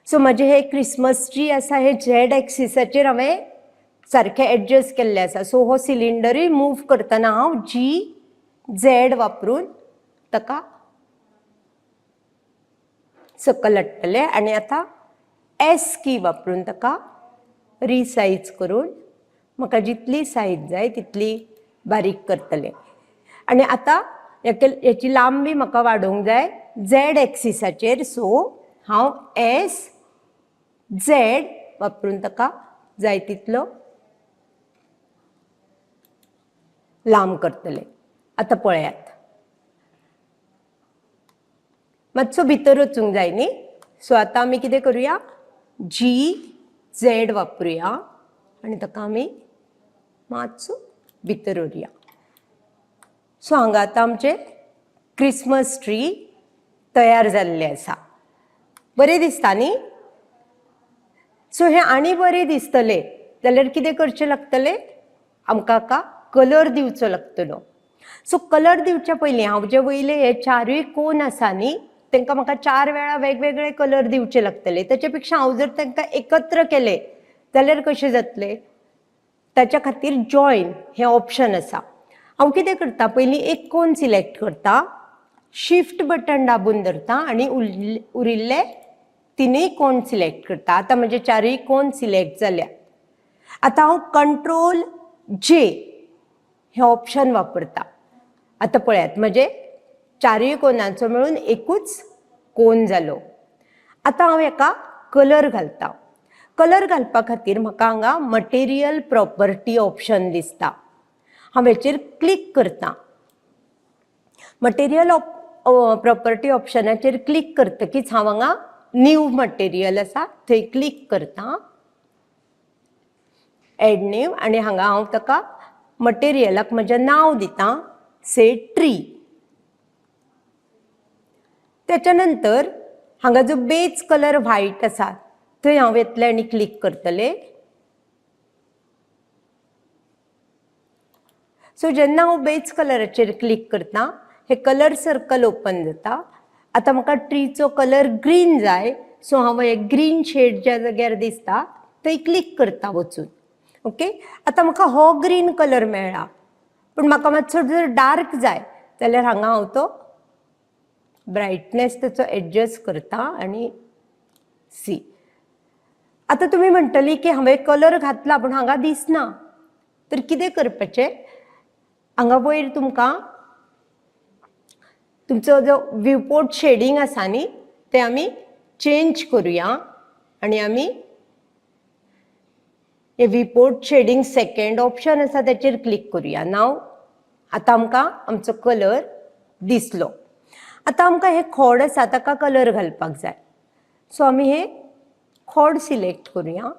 सो म्हजे हे क्रिसमस ट्री आसा हे झेड एक्सिसाचेर हांवें सारकें एडजस्ट केल्लें आसा. सो हो सिलिंडरूय मूव करतना हांव जी झेड वापरून ताका सकयल हाडटले आनी आतां एस की वापरून ताका रिसायज करून म्हाका जितली सायज जाय तितली बारीक करतले. आनी आतां हेची लांबी म्हाका वाडोवंक जाय झेड एक्सिसाचेर. सो हांव एस झेड वापरून ताका जाय तितलो लांब करतले. आतां पळयात मातसो भितर वचूंक जाय न्ही. सो आतां आमी कितें करुया, जी झेड वापरुया आनी ताका आमी मातसो भितर व्हरुया. सो हांगा आतां आमचे क्रिसमस ट्री तयार जाल्ले आसा. बरें दिसता न्ही. सो हे आनी बरें दिसतले जाल्यार कितें करचें लागतलें, आमकां हाका कलर दिवचो लागतलो. सो कलर दिवच्या पयलीं हांव जे वयले हे 4य कोन आसा न्ही तांकां म्हाका 4 वेळा वेगवेगळे कलर दिवचे लागतले. ताचे पेक्षा हांव जर तांकां एकत्र केले जाल्यार कशें जातले. ताच्या खातीर जॉइन हे ऑप्शन आसा. हांव कितें करता, पयलीं एक कोन सिलेक्ट करता, शिफ्ट बटन दाबून धरता आनी उरिल्ले 3य कोन सिलेक्ट करता. आतां म्हजे 4य कोन सिलेक्ट जाल्या. आतां हांव कंट्रोल जे हे ऑप्शन वापरता. आतां पळयात म्हजे 4य कोनांचो मेळून एकूच कोन जालो. आतां हांव हेका कलर घालता. कलर घालपा खातीर म्हाका हांगा मटेरियल प्रॉपर्टी ऑप्शन दिसता. हांव हेचेर क्लिक करता. मटेरियल प्रॉपर्टी ऑप्शनाचेर क्लिक करतकीच हांव हांगा न्यू मटेरियल आसा थंय क्लिक करता. एड न्यू आनी हांगा हांव ताका मटेरियलाक म्हजें नांव दिता, से ट्री. त्याच्या नंतर हांगा जो बेज कलर व्हाईट आसा थंय हांव येतलें आनी क्लिक करतलें. सो जेन्ना हांव बेज कलराचेर क्लिक करता हे कलर सर्कल ओपन जाता. आतां म्हाका ट्रीचो कलर ग्रीन जाय, सो हांव हे ग्रीन शेड ज्या जाग्यार दिसता थंय क्लिक करता वचून. ओके, आतां म्हाका हो ग्रीन कलर मेळ्ळा, पूण म्हाका मातसो जर डार्क जाय जाल्यार हांगा हांव तो ब्रायटनेस ताचो एडजस्ट करता आनी सी. आतां तुमी म्हणटली की हांवें कलर घातला पूण हांगा दिसना, तर कितें करपाचें? हांगा वयर तुमकां तुमचो जो व्ह्यूपोर्ट शेडिंग आसा न्ही तें आमी चेंज करुया आनी आमी हे व्ह्यूपोर्ट शेडिंग सेकंड ऑप्शन आसा ताचेर क्लिक करुया. नाव आतां आमकां आमचो कलर दिसलो. आतां आमकां हे खोड आसा ताका कलर घालपाक जाय, सो आमी हे खोड सिलेक्ट करुया.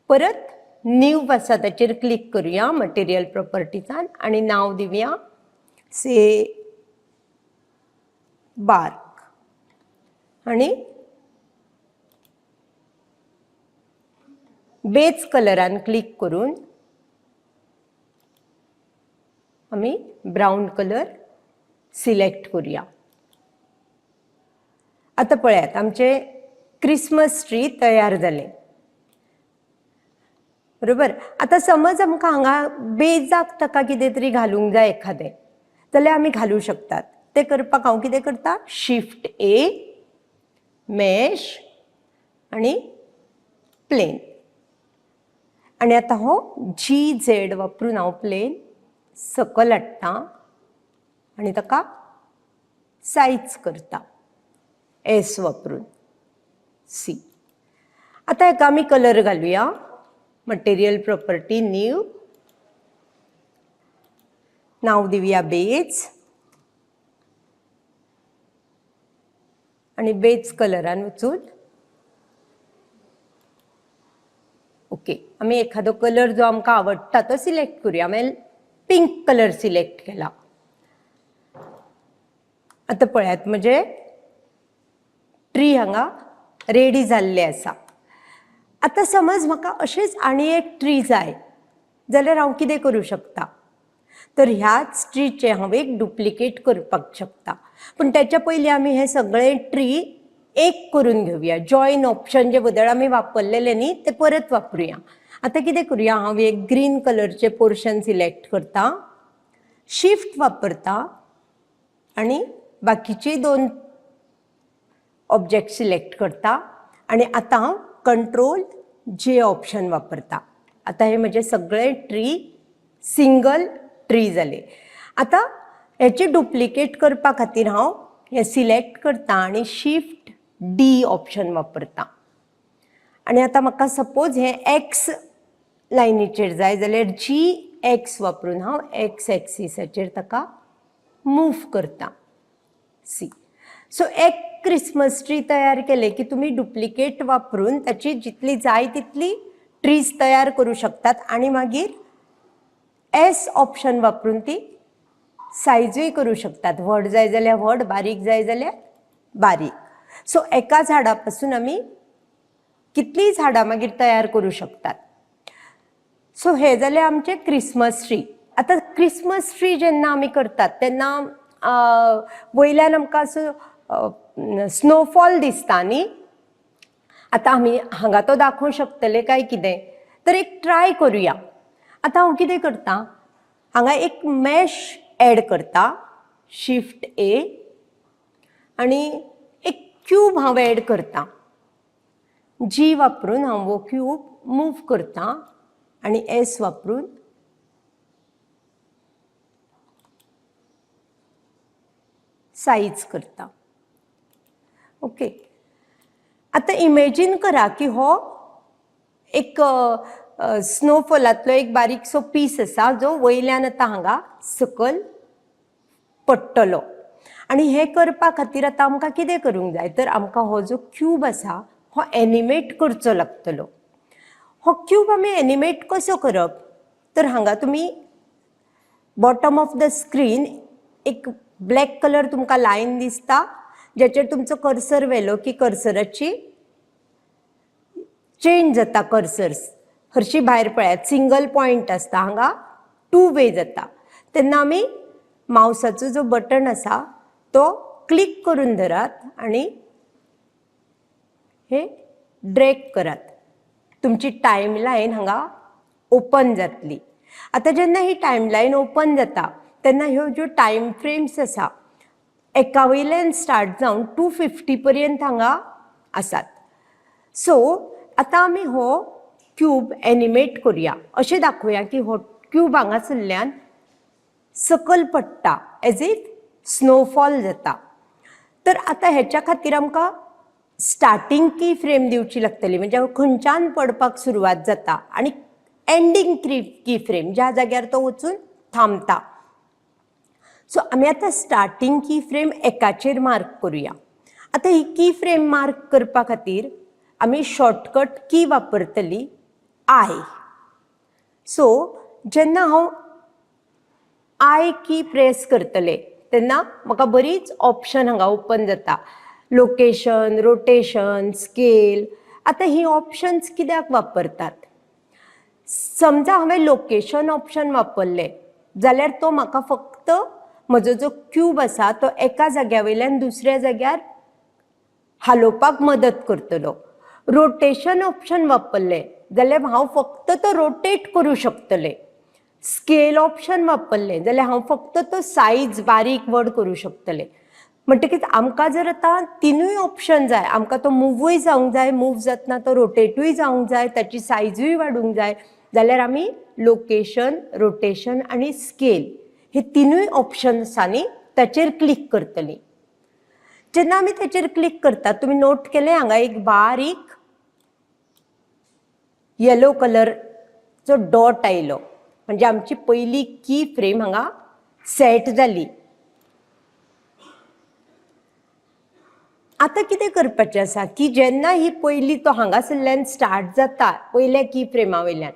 परत न्यू आसा ताचेर क्लिक करुया मटेरियल प्रॉपर्टीजान आनी नांव दिवया से बार्क आनी बेज कलरान क्लिक करून आमी ब्राउन कलर सिलेक्ट करुया. आतां पळयात आमचे क्रिसमस ट्री तयार जाले. बरोबर. आतां समज आमकां हांगा बेजाक ताका कितें तरी घालूंक जाय एखादें जाल्यार आमी घालूं शकतात. तें करपाक हांव कितें करता, शिफ्ट ए, मॅश आनी प्लेन. आनी आतां हो GZ वापरून हांव प्लेन सकल हाडटा आनी ताका सायज करता S वापरून सी. आतां हेका आमी कलर घालुया. मटेरियल प्रॉपर्टी न्यू, नांव दिवया बेज आनी बेज कलरान वचून ओके आमी एखादो कलर जो आमकां आवडटा तो सिलेक्ट करुया. हांवें पिंक कलर सिलेक्ट केला. आतां पळयात म्हजे ट्री हांगा रेडी जाल्ले आसा. आतां समज म्हाका अशेंच आनी एक ट्री जाय जाल्यार हांव कितें करूं शकता, तर ह्याच ट्रीचे हांव एक डुप्लिकेट करपाक शकता. पूण त्याच्या पयलीं आमी हे सगळे ट्री एक करून घेवया. जॉइन ऑप्शन जे बद्दल आमी वापरलेले न्ही ते परत वापरुया. आतां कितें करुया, हांव एक ग्रीन कलरचे पोर्शन सिलेक्ट करता, शिफ्ट वापरता आनी बाकीची दोन ऑब्जेक्ट सिलेक्ट करता आनी आतां हांव कंट्रोल J ऑप्शन वापरता. आतां हे म्हजे सगळे ट्री सिंगल ट्री जाले. आतां हेचे डुप्लिकेट करपा खातीर हांव हे सिलेक्ट करता आनी शिफ्ट D ऑप्शन वापरता. आनी आतां म्हाका सपोज हे X लायनीचेर जाय जाल्यार GX वापरून हांव X एक्सिसाचेर ताका मूव करता सी. सो एक क्रिसमस ट्री तयार केले की तुम्ही डुप्लिकेट वापरून त्याची जितली जाय तितली ट्रीज तयार करू शकतात आणि मागीर S ऑप्शन वापरून ती सायजूय करू शकतात. व्हड जाय जाल्यार व्हड, बारीक जाय जाल्यार बारीक. सो एका झाडापासून आमी कितलीय झाडां मागीर तयार करू शकतात. सो हे जाले आमचे क्रिसमस ट्री. आता क्रिसमस ट्री जेन्ना आमी करतात तेन्ना वयल्यान आमकां असो स्नोफॉल दिसता न्ही. आता आमी हांगा तो दाखोवंक शकतले काय कितें, तर एक ट्राय करूया. आता हांव कितें करता, हांगा एक मॅश एड करता, शिफ्ट A आनी एक क्यूब हांव एड करता. G वापरून हांव वो क्यूब मूव करता आनी S वापरून साइज करता. ओके. आता इमेजिन करा की हो एक स्नोफॉलातलो एक बारीकसो पीस आसा जो वयल्यान आतां हांगा सकल पडटलो. आणि हे करपा खातीर आतां आमकां कितें करूंक जाय तर आमकां हो जो क्यूब आसा हो एनिमेट करचो लागतलो. हो क्यूब आमी एनिमेट कसो करप तर हांगा तुमी बॉटम ऑफ द स्क्रीन एक ब्लॅक कलर तुमकां लायन दिसता जेचेर तुमचो कर्सर व्हेलो की कर्सराची चेंज जाता. कर्सर्स हरशी भायर पळयात सिंगल पॉयंट आसता हांगा 2 वे जाता. तेन्ना आमी मावसाचो जो बटन आसा तो क्लिक करून धरात आणि हे ड्रॅग करात. तुमची टायमलायन हांगा ओपन जातली. आता जेन्ना ही टायमलायन ओपन जाता तेन्ना ह्यो ज्यो टायम फ्रेम्स आसा एका वयल्यान स्टार्ट जावन 250 पर्यंत हांगा आसात. सो आतां आमी हो क्यूब एनिमेट करुया. अशें दाखोवया की हो क्यूब हांगासरल्यान सकल पडटा एज इफ स्नोफॉल जाता. तर आतां हेच्या खातीर आमकां स्टार्टिंग की फ्रेम दिवची लागतली म्हणजे खंयच्यान पडपाक सुरवात जाता आणि एंडिंग की फ्रेम ज्या जाग्यार तो वचून थांबता. सो आमी आतां स्टार्टिंग की फ्रेम एकाचेर मार्क करुया. आतां ही की फ्रेम मार्क करपा खातीर आमी शॉर्टकट की वापरतली आय. सो जेन्ना हांव आय की प्रेस करतले तेन्ना म्हाका बरीच ऑप्शन हांगा ओपन जाता. Location, rotation, scale. आतां ही ऑप्शन्स कित्याक वापरतात? समजा हांवें लोकेशन ऑप्शन वापरले जाल्यार तो म्हाका फक्त म्हजो जो क्यूब आसा तो एका जाग्या वयल्यान दुसऱ्या जाग्यार हालोवपाक मदत करतलो. रोटेशन ऑप्शन वापरले जाल्यार हांव फक्त तो रोटेट करूं शकतले. स्केल ऑप्शन वापरले जाल्यार हांव फक्त तो सायज बारीक व्हड करूं शकतले. म्हणटकीच आमकां जर आतां तिनूय ऑप्शन जाय आमकां तो मुवूय जावंक जाय मूव जातना तो रोटेटूय जावंक जाय ताची सायजूय वाडूंक जाय जाल्यार आमी लोकेशन, रोटेशन आनी स्केल हे तिनूय ऑप्शन्सांनी ताचेर क्लिक करतली. जेन्ना आमी ताचेर क्लिक करतात तुमी नोट केले हांगा एक बारीक येलो कलरचो डॉट आयलो म्हणजे आमची पयली की फ्रेम हांगा सेट जाली. आता कितें करपाचें आसा की जेन्ना ही पयली तो हांगासरल्यान स्टार्ट जाता पयल्या की फ्रेमा वयल्यान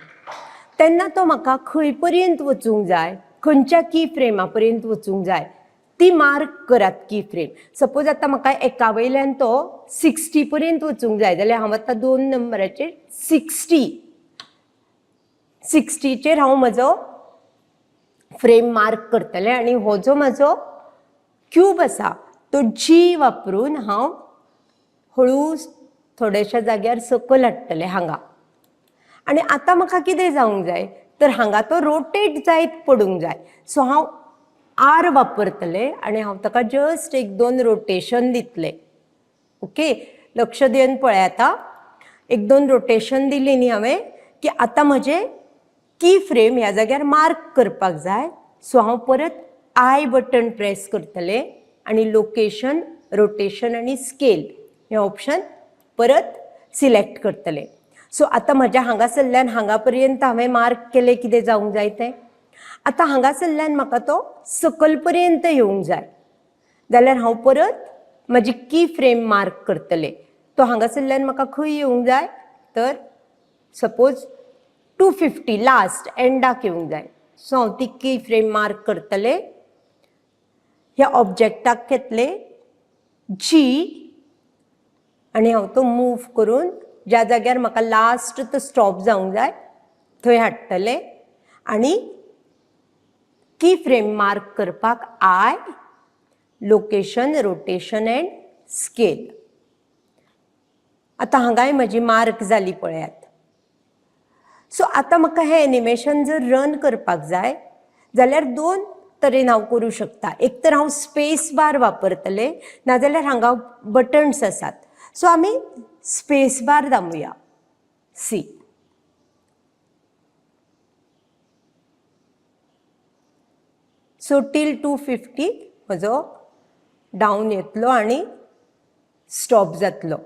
तेन्ना तो म्हाका खंय पर्यंत वचूंक जाय खंयच्या की फ्रेमा पर्यंत वचूंक जाय ती मार्क करात की फ्रेम. सपोज आतां म्हाका एका वयल्यान तो 60 पर्यंत वचूंक जाय जाल्यार हांव आतां 2 नंबराचेर 60 चेर हांव म्हजो फ्रेम मार्क करतलें आनी हो जो म्हजो क्यूब आसा तो जी वापरून हांव हळू थोड्याशा जाग्यार सकल हाडटलें हांगा. आनी आतां म्हाका कितें जावंक जाय तर हांगा तो रोटेट जायत पडूंक जाय. सो हांव आर वापरतलें आनी हांव ताका जस्ट 1-2 रोटेशन दितलें. ओके, लक्ष दिवन पळयात आतां 1-2 रोटेशन दिली न्ही हांवें की आतां म्हजें की फ्रेम ह्या जाग्यार मार्क करपाक जाय. सो हांव परत आय बटन प्रेस करतलें आनी लोकेशन, रोटेशन आनी स्केल हे ऑप्शन परत सिलेक्ट करतलें. सो आतां म्हज्या हांगासरल्यान हांगा पर्यंत हांवें मार्क केलें कितें जावंक जाय तें. आतां हांगासरल्यान म्हाका तो सकल पर्यंत येवंक जाय जाल्यार हांव परत म्हजी की फ्रेम मार्क करतलें. तो हांगासरल्यान म्हाका खंय येवंक जाय तर सपोज 250 लास्ट एंडाक येवंक जाय. सो हांव ती की फ्रेम मार्क करतलें. ह्या ऑब्जेक्टाक घेतलें जी आनी हांव तो मूव करून ज्या जाग्यार म्हाका लास्ट तो स्टॉप जावंक जाय थंय हाडटलें आनी की फ्रेम मार्क करपाक I, location, rotation end scale. आतां हांगाय म्हजी मार्क जाली पळयात. सो आतां म्हाका हें एनिमेशन जर रन करपाक जाय जाल्यार 2 तरेन हांव करूं शकता. एक तर हांव स्पेस बार वापरतलें नाजाल्यार हांगा बटन्स आसात. सो आमी स्पेस बार दामूया. सी सो टील 250 म्हजो डावन येतलो आनी स्टॉप जातलो.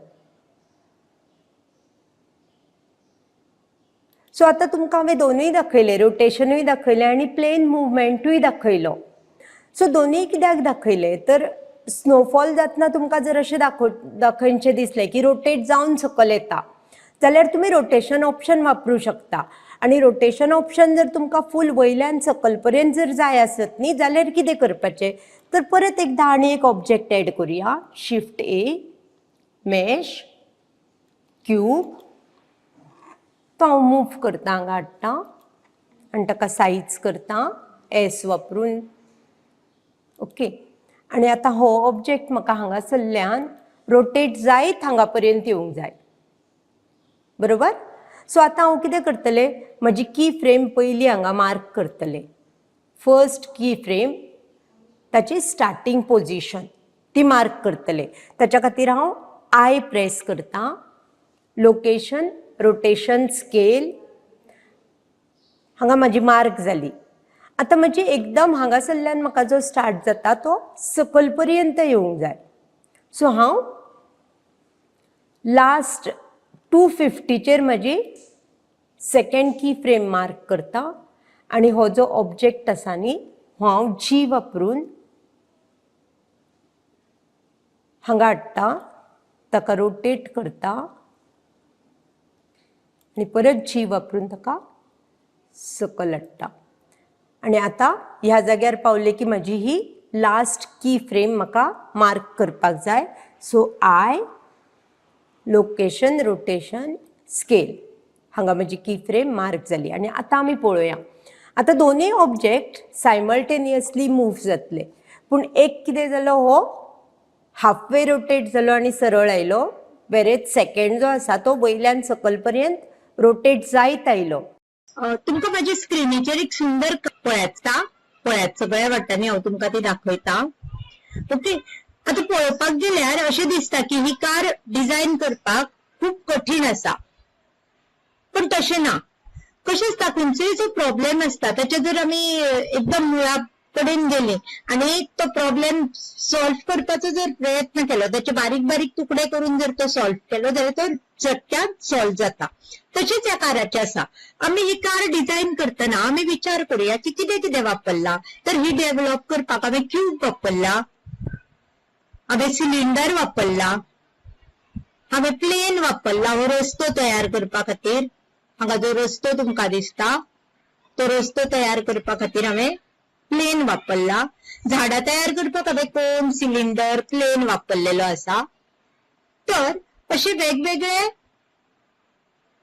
सो आता तुमकां हांवें दोनूय दाखयले, रोटेशनूय दाखयलें आनी प्लेन मुवमेंटूय दाखयलो. सो दोनूय कित्याक दाखयले तर स्नोफॉल जातना तुमकां जर अशें दाखयनचें दिसलें की रोटेट जावन सकयल येता जाल्यार तुमी रोटेशन ऑप्शन वापरूं शकता. आनी रोटेशन ऑप्शन जर तुमकां फूल वयल्यान सकयल पर्यंत जर जाय आसत न्ही जाल्यार कितें करपाचें तर परत एकदां आनी एक ऑब्जेक्ट एड करुया. शिफ्ट ए, मॅश, क्यूब, तो हांव मूव करता, हांगा हाडटा आनी ताका सायज करता एस वापरून. ओके. आनी आतां हो ऑब्जेक्ट म्हाका हांगासरल्यान रोटेट जायत हांगा पर्यंत येवंक जाय. बरोबर. सो आतां हांव कितें करतलें, म्हजी की फ्रेम पयलीं हांगा मार्क करतलें. फर्स्ट की फ्रेम ताची स्टार्टींग पोजिशन ती मार्क करतलें. ताच्या खातीर हांव आय प्रेस करता. लोकेशन, रोटेशन, स्केल हांगा म्हजी मार्क जाली. आतां म्हजी एकदम हांगासरल्यान म्हाका जो स्टार्ट जाता तो सकयल पर्यंत येवंक जाय. सो हांव लास्ट 250चेर म्हजी सेकंड की फ्रेम मार्क करता आनी हो जो ऑब्जेक्ट आसा न्ही हो हांव जी वापरून हांगा हाडटा, ताका रोटेट करता आनी परत जी वापरून ताका सकयल हाडटा. आनी आतां ह्या जाग्यार पावले की म्हजी ही लास्ट की फ्रेम म्हाका मार्क करपाक जाय. So I, location, rotation, scale हांगा म्हजी की फ्रेम मार्क जाली. आनी आतां आमी पळोवया. आतां दोनूय ऑब्जेक्ट सायमल्टेनियसली मूव जातले पूण एक कितें जालो हो हाफ वे रोटेट जालो आनी सरळ आयलो, वेरेज सेकंड जो आसा तो वयल्यान सकयल पर्यंत रोटेट जायत आयलो. तुमकां माझ्या स्क्रीनीचेर एक सुंदर पळयात सगळ्या वाटांनी हांव तुमकां ती दाखयता. ओके. आता पळोवपाक गेल्यार अशें दिसता की ही कार डिझायन करपाक खूप कठीण आसा पण तशें ना. कशें आसता खंयचोय जो प्रॉब्लेम आसता ताचे जर आमी एकदम मुळा कडेन गेले आनी तो प्रॉब्लेम सॉल्व करपाचो जर प्रयत्न केलो, त्याचे बारीक बारीक तुकडे करून जर तो सॉल्व केलो जाल्यार तो झटक्यात सॉल्व जाता. तशेंच ह्या काराचें आसा. आमी ही कार डिझायन करतना आमी विचार करूया की कितें कितें वापरला. तर ही डेव्हलप करपाक हांवें क्यूब वापरला, हांवें सिलिंडर वापरला, हांवें प्लेन वापरला हो रस्तो तयार करपा खातीर. हांगा जो रस्तो तुमकां दिसता तो रस्तो तयार करपा खातीर हांवें प्लेन वापरला. झाडां तयार करपाक हांवें कोन, सिलिंडर, प्लेन वापरलेलो आसा. तर अशे वेगवेगळे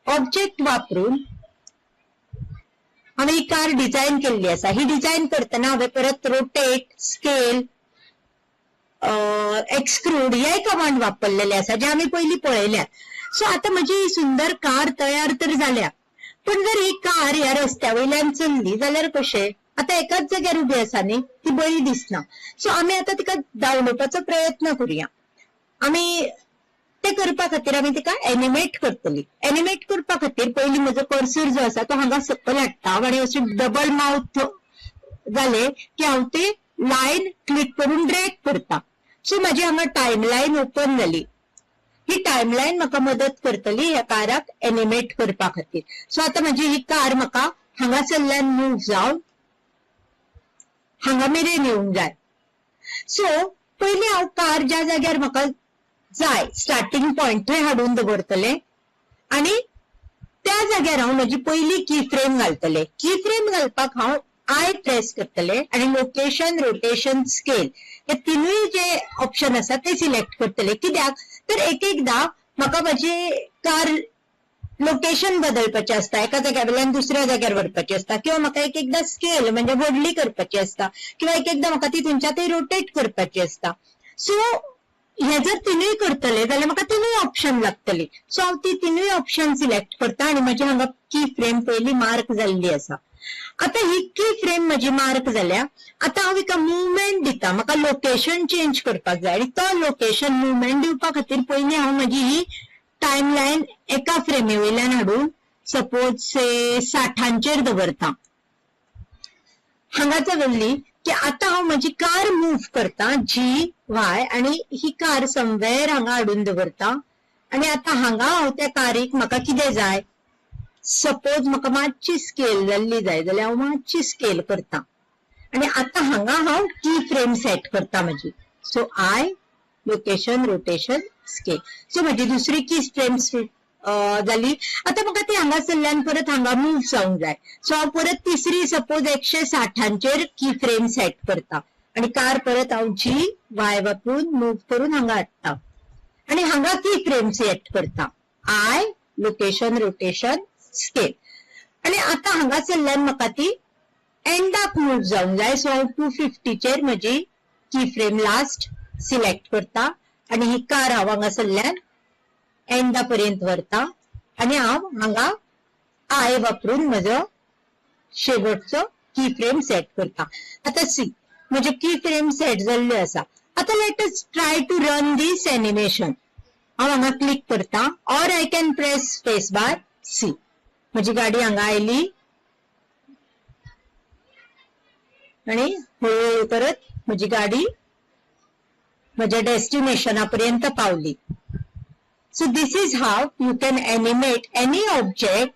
ऑब्जेक्ट वापरून हांवें ही कार डिझायन केल्ली आसा. ही डिझायन करतना हांवें परत रोटेट, स्केल, एक्सक्रूड हे कमांड वापरलेले आसा जे आमी पयलीं पळयल्यात. सो आतां म्हजी ही सुंदर कार तयार तर जाल्या पण जर ही कार ह्या रस्त्या वयल्यान चल्ली जाल्यार कशें. आतां एकाच जाग्यार उबी आसा न्ही, ती बरी दिसना. सो आमी आतां तिका धांवडोवपाचो प्रयत्न करुया. आमी ते करपा खातीर आमी तिका एनिमेट करतली. एनिमेट करपा खातीर पयलीं म्हजो कर्सर जो आसा तो हांगा सकयल हाडटा आनी अशें डबल माउथ जाले की हांव ती लायन क्लिक करून ड्रॅग करता. सो म्हाजी हांगा टायमलायन ओपन जाली. ही टायमलायन म्हाका मदत करतली ह्या काराक एनिमेट करपा खातीर. सो आतां म्हजी ही कार म्हाका हांगासरल्यान मूव जावन हांगा मेरेन येवंक जाय. सो पयलीं हांव कार ज्या जाग्यार म्हाका जाय स्टार्टिंग पॉइंट थंय हाडून दवरतले आनी त्या जाग्यार हांव म्हजी पयली की फ्रेम घालतले. की फ्रेम घालपाक हांव आय प्रेस करतले आनी लोकेशन, रोटेशन, स्केल हे तिनूय जे ऑप्शन आसा ते सिलेक्ट करतले. कित्याक तर एक एकदां म्हाका म्हजी कार लोकेशन बदलपाचें आसता, एका जाग्यावयल्यान दुसऱ्या जाग्यार व्हरपाची आसता किंवा म्हाका एक एकदां स्केल म्हणजे व्हडली करपाची आसता किंवा एक एकदां म्हाका ती थंयच्या थंय रोटेट करपाची आसता. सो हे जर तिनूय करतले जाल्यार म्हाका तिनूय ऑप्शन लागतली. सो हांव ती तिनूय ऑप्शन सिलेक्ट करता आनी म्हजी हांगा की फ्रेम पयली मार्क जाल्ली आसा. आतां ही की फ्रेम म्हजी मार्क जाल्या. आतां हांव हिका मुवमेंट दिता. म्हाका लोकेशन चेंज करपाक जाय आनी तो लोकेशन मुवमेंट दिवपा खातीर पयलीं हांव म्हजी ही टायमलायन एका फ्रेमी वयल्यान हाडून सपोज से 60चेर दवरता. हांगा दवरली की आतां हांव म्हजी कार मूव करता जी वाय आनी ही कार समवेर हांगा हाडून दवरता आनी आतां हांगा हांव त्या कारीक म्हाका कितें जाय सपोज म्हाका मातशी स्केल जाल्ली जाय जाल्यार हांव मातशी स्केल करता आणि आता हांगा हांव की फ्रेम सेट करता माझी. So I location rotation scale. So माझी दुसरी की फ्रेम जाली. आता म्हाका ती हांगासरल्यान परत हांगा मूव जावंक जाय. सो हांव परत तिसरी सपोज 160 की फ्रेम सेट करता आणि कार परत हांव जी वाय वापरून मूव करून हांगा हाडटा आणि हांगा की फ्रेम सेट करता. I location rotation scale. आणि आता हांगासरल्यान म्हाका ती एंडाक मूव जावंक जाय. सो हांव 250 माझी की फ्रेम लास्ट सिलेक्ट करता आणि ही कार हांव हांगासरल्यान एंडा पर्यंत व्हरता आणि हांव हांगा आय वापरून म्हजो शेवटचो की फ्रेम सेट करता. आता सी म्हजे की फ्रेम सेट जाल्ल्यो आसा. आता let us try to run this animation. हांव हांगा क्लिक करता or I can press space bar. See म्हजी गाडी हांगा आयली आणि हळूहळू करत म्हजी गाडी म्हज्या डेस्टिनेशना पर्यंत पावली. So this is how you can animate any object.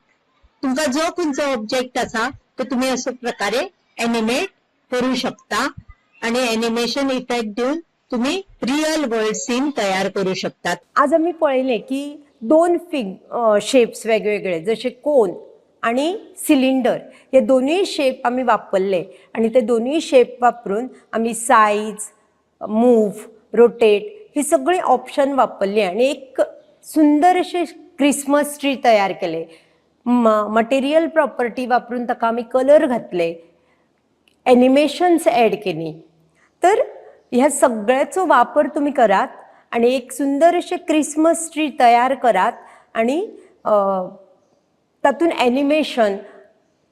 तुमका जो खंयचो ऑब्जेक्ट आसा तो तुम्ही अशा प्रकारे एनिमेट करू शकता आणि एनिमेशन इफेक्ट देऊन तुम्ही रिअल वर्ल्ड सीन तयार करू शकतात. आज आम्ही पळयले की 2 शेप्स वेगवेगळे जसे कोन आणि सिलिंडर हे दोन्ही शेप आम्ही वापरले आणि ते दोन्ही शेप वापरून आम्ही साईज मूव्ह रोटेट ही सगळी ऑप्शन वापरली आणि एक सुंदर असे क्रिसमस ट्री तयार केले. मटेरियल प्रॉपर्टी वापरून ताका आम्ही कलर घातले, एनिमेशन्स ॲड केली. तर ह्या सगळ्याचो वापर तुम्ही करात आणि एक सुंदर असे क्रिसमस ट्री तयार करात आणि तातून एनिमेशन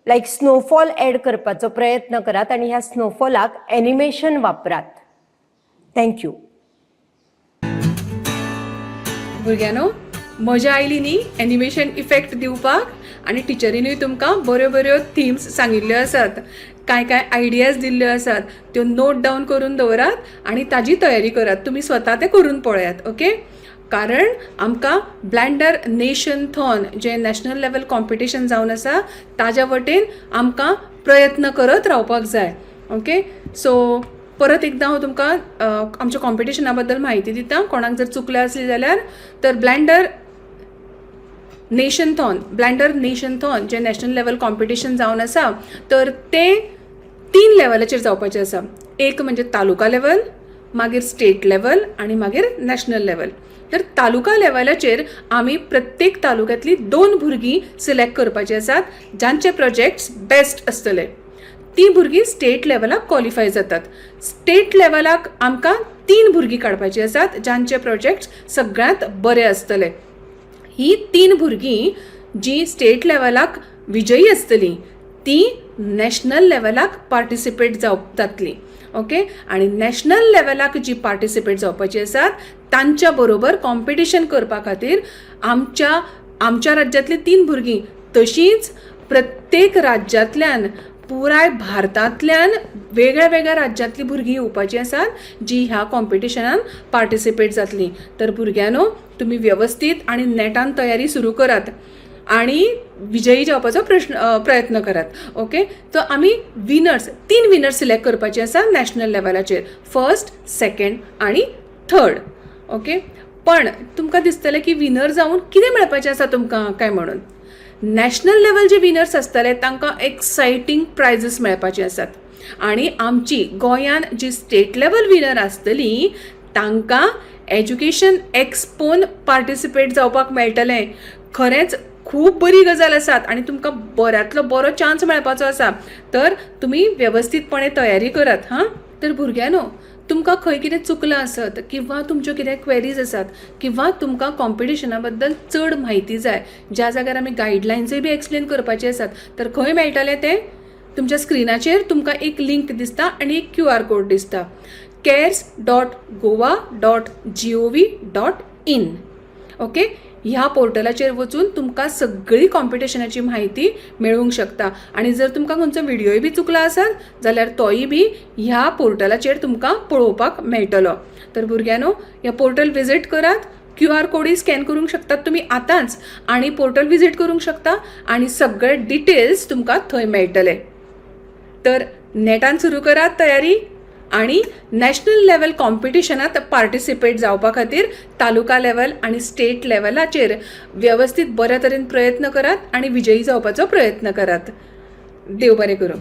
लाईक स्नोफॉल ॲड करपाचो प्रयत्न करात आणि ह्या स्नोफॉलाक एनिमेशन वापरात. थँक्यू. भुरग्यानो, मजा आयली न्ही एनिमेशन इफेक्ट दिवपाक आणि टिचरीनूय तुमकां बऱ्यो बऱ्यो थिम्स सांगिल्ल्यो आसात. काय काय आयडियाज दिल्ल्यो आसात त्यो नोट डावन करून दवरात आणि ताजी तयारी करात. तुम्ही स्वता ते करून पळयात. ओके. कारण आमकां ब्लेंडर नेशन थॉन जे नॅशनल लेवल कॉम्पिटिशन जावन आसा ताज्या वटेन आमकां प्रयत्न करत रावपाक जाय. ओके. सो परत एकदां हांव तुमकां आमच्या कॉम्पिटिशना बद्दल म्हायती दिता. कोणाक जर चुकलें आसली जाल्यार तर ब्लेंडर नेशन थॉन जे नॅशनल लेवल कॉम्पिटिशन जावन आसा तर ते 3 लेवलाचेर जावपाचें आसा. एक म्हणजे तालुका लेवल, मागीर स्टेट लेवल आणि मागीर नॅशनल लेवल. तर तालुका लेवलाचेर आमी प्रत्येक तालुक्यांतली 2 भुरगीं सिलेक्ट करपाची आसात जांचे प्रोजेक्ट्स बेस्ट आसतले. ती भुरगीं स्टेट लेवलाक क्वॉलिफाय जातात. स्टेट लेवलाक आमकां 3 भुरगीं काडपाची आसात जांचे प्रोजेक्ट्स सगळ्यांत बरे आसतले. ही 3 भुरगीं जी स्टेट लेवलाक विजयी आसतली ती नॅशनल लेवलाक पार्टिसिपेट जातली. ओके. आणि नॅशनल लेवलाक जी पार्टिसिपेट जावपाची आसात तांच्या बरोबर कॉम्पिटिशन करपा खातीर आमच्या राज्यांतली 3 भुरगीं तशींच प्रत्येक राज्यांतल्यान पुराय भारतांतल्यान वेगळ्या वेगळ्या राज्यांतली भुरगीं येवपाची आसात जी ह्या कॉम्पिटिशनान पार्टिसिपेट जातलीं. तर भुरग्यांनो, तुम्ही व्यवस्थित आणि नेटान तयारी सुरू करात आणि विजयी जावपाचो प्रयत्न करात. ओके. तर आमी 3 विनर्स सिलेक्ट करपाचे आसा नॅशनल लेवलाचेर, फर्स्ट, सेकंड आणि थर्ड. ओके. पण तुमकां दिसतलें की विनर जावन कितें मेळपाचें आसा तुमकां काय म्हणून. नॅशनल लेवल जे विनर्स आसतले तांकां एक्सायटींग प्रायजीस मेळपाचे आसात आणि आमची गोंयान जी स्टेट लेवल विनर आसतली तांकां एज्युकेशन एक्सपोन पार्टिसिपेट जावपाक मेळटलें. खरेंच खूब बरी गजाल आसात आणि तुमकां बऱ्यांतलो बरो चान्स मेळपाचो आसा. तर तुमी व्यवस्थितपणे तयारी करात. हां. तर भुरग्यांनो, तुमकां खंय कितें चुकलां आसत किंवा तुमच्यो कितें क्वेरीज आसात किंवा तुमकां कॉम्पिटिशना बद्दल चड म्हायती जाय, ज्या जाग्यार आमी गायडलायन्सूय बी एक्सप्लेन करपाचे आसात, तर खंय मेळटलें तें तुमच्या स्क्रिनाचेर तुमकां एक लिंक दिसता आणि एक QR कोड दिसता. cares.goa.gov.in. ओके. ह्या पोर्टलाचेर वचून तुमकां सगळी कॉम्पिटिशनाची म्हायती मेळूंक शकता आणि जर तुमकां खंयचो व्हिडियोय बी चुकला आसत जाल्यार तोय बी ह्या पोर्टलाचेर तुमकां पळोवपाक मेळटलो. तर भुरग्यांनो, ह्या पोर्टल विजीट करात, QR कोडही स्कॅन करूंक शकतात तुम्ही आतांच आणि पोर्टल विजीट करूंक शकता आणि सगळे डिटेल्स तुमकां थंय मेळटले. तर नेटान सुरू करात तयारी आणि नॅशनल लेवल कॉम्पिटिशनात पार्टिसिपेट जावपा खातीर तालुका लेवल आणि स्टेट लेवलाचेर व्यवस्थीत बऱ्या तरेन प्रयत्न करात आणि विजयी जावपाचो प्रयत्न करात. देव बरें करूं.